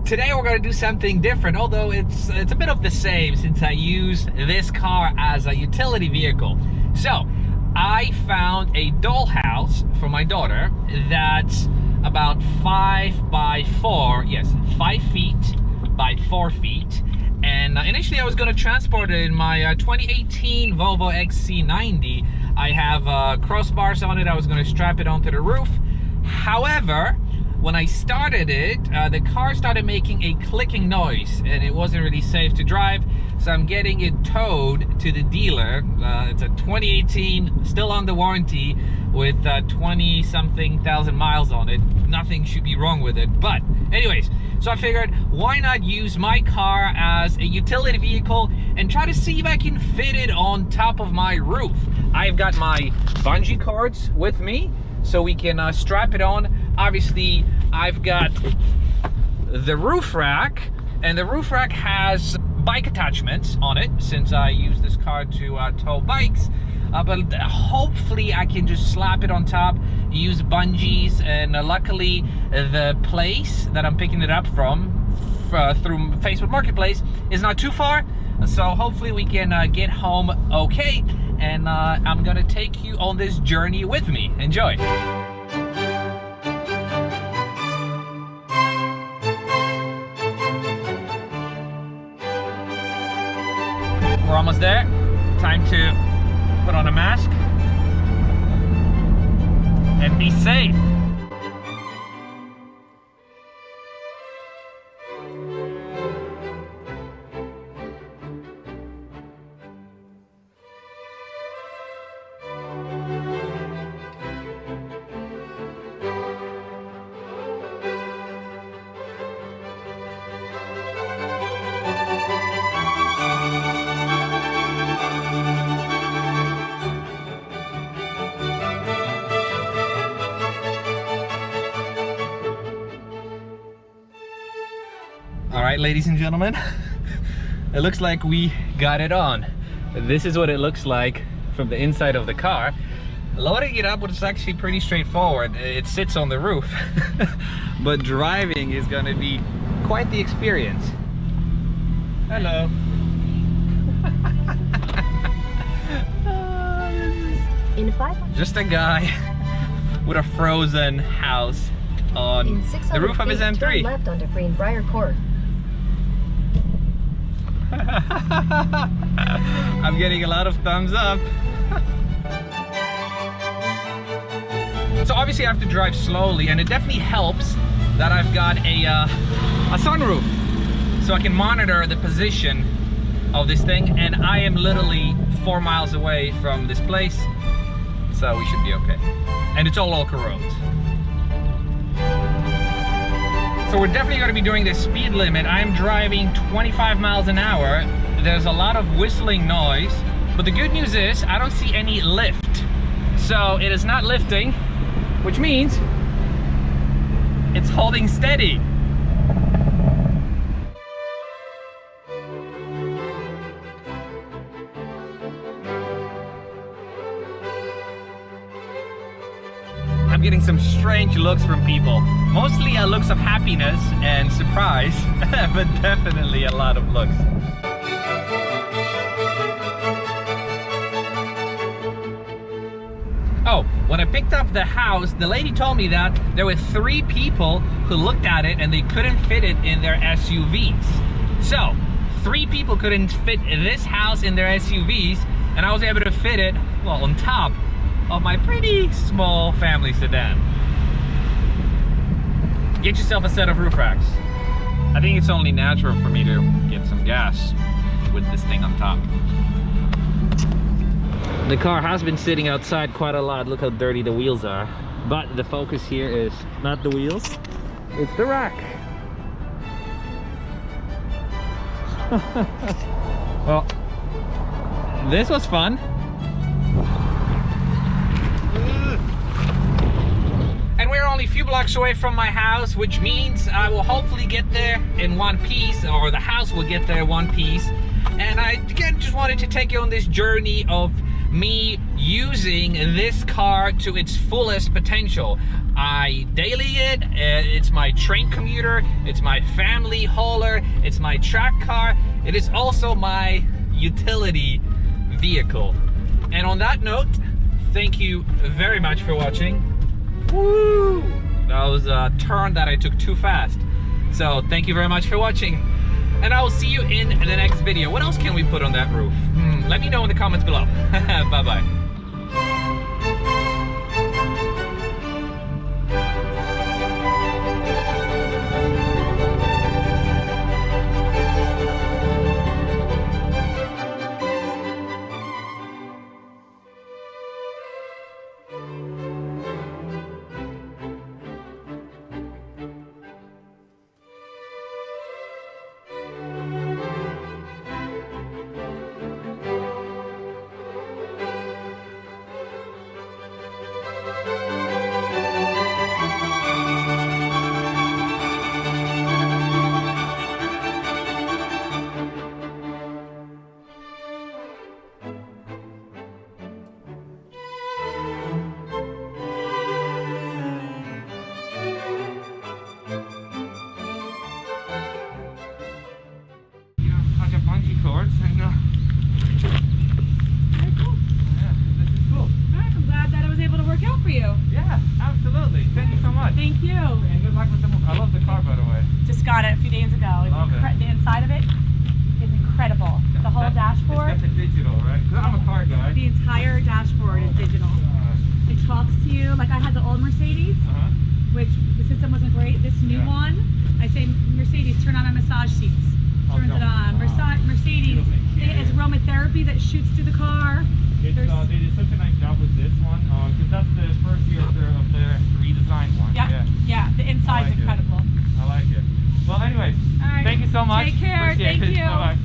Today we're going to do something different, although it's a bit of the same since I use this car as a utility vehicle. So I found a dollhouse for my daughter that's about 5 by 4, yes, 5 feet by 4 feet. And initially I was going to transport it in my 2018 Volvo XC90. I have crossbars on it. I was going to strap it onto the roof. However, when I started it, the car started making a clicking noise and it wasn't really safe to drive. So I'm getting it towed to the dealer. It's a 2018, still on the warranty with 20-something thousand miles on it. Nothing should be wrong with it. But anyways, so I figured why not use my car as a utility vehicle and try to see if I can fit it on top of my roof. I've got my bungee cords with me so we can strap it on. Obviously, I've got the roof rack, and the roof rack has bike attachments on it since I use this car to tow bikes. But hopefully I can just slap it on top, use bungees, and luckily the place that I'm picking it up from through Facebook Marketplace is not too far. So hopefully we can get home okay, and I'm gonna take you on this journey with me. Enjoy. We're almost there. Time to put on a mask and be safe. All right, ladies and gentlemen, it looks like we got it on. This is what it looks like from the inside of the car. Loading it up was actually pretty straightforward. It sits on the roof, but driving is gonna be quite the experience. Hello. Just a guy with a frozen house on the roof of his M3. Turn left onto Greenbrier Court. I'm getting a lot of thumbs up. So obviously I have to drive slowly, and it definitely helps that I've got a sunroof, so I can monitor the position of this thing, and I am literally 4 miles away from this place, so we should be okay. And it's all local roads. So we're definitely going to be doing the speed limit. I'm driving 25 miles an hour. There's a lot of whistling noise, but the good news is I don't see any lift. So it is not lifting, which means it's holding steady. I'm getting some strange looks from people. Mostly looks of happiness and surprise, but definitely a lot of looks. Oh, when I picked up the house, the lady told me that there were 3 people who looked at it and they couldn't fit it in their SUVs. So, 3 people couldn't fit this house in their SUVs, and I was able to fit it, well, on top of my pretty small family sedan. Get yourself a set of roof racks. I think it's only natural for me to get some gas with this thing on top. The car has been sitting outside quite a lot. Look how dirty the wheels are. But the focus here is not the wheels, it's the rack. Well, this was fun. And we're only a few blocks away from my house, which means I will hopefully get there in one piece, or the house will get there in one piece. And I again just wanted to take you on this journey of me using this car to its fullest potential. I daily it, it's my train commuter, it's my family hauler, it's my track car, it is also my utility vehicle. And on that note, thank you very much for watching. Woo! That was a turn that I took too fast. So thank you very much for watching. And I will see you in the next video. What else can we put on that roof? Let me know in the comments below. Bye-bye. Cords and Very cool. yeah, this is cool. Alright, I'm glad that it was able to work out for you. Yeah, absolutely. Thank you so much. Thank you. And good luck with the move. I love the car, by the way. Just got it a few days ago. Love it. The inside of it is incredible. The whole dashboard. It's got the digital, right? Because I'm a car guy. The entire dashboard is digital. It talks to you. Like I had the old Mercedes, which the system wasn't great. This new one, I say, Mercedes, turn on my massage seats. Turns it on. Mercedes, it has aromatherapy that shoots through the car. They did such a nice job with this one, because that's the first year of their redesigned one. Yeah, the inside's incredible. I like it. Well, anyways, All right. thank you so much. Take care. Appreciate Thank it. you. Bye-bye.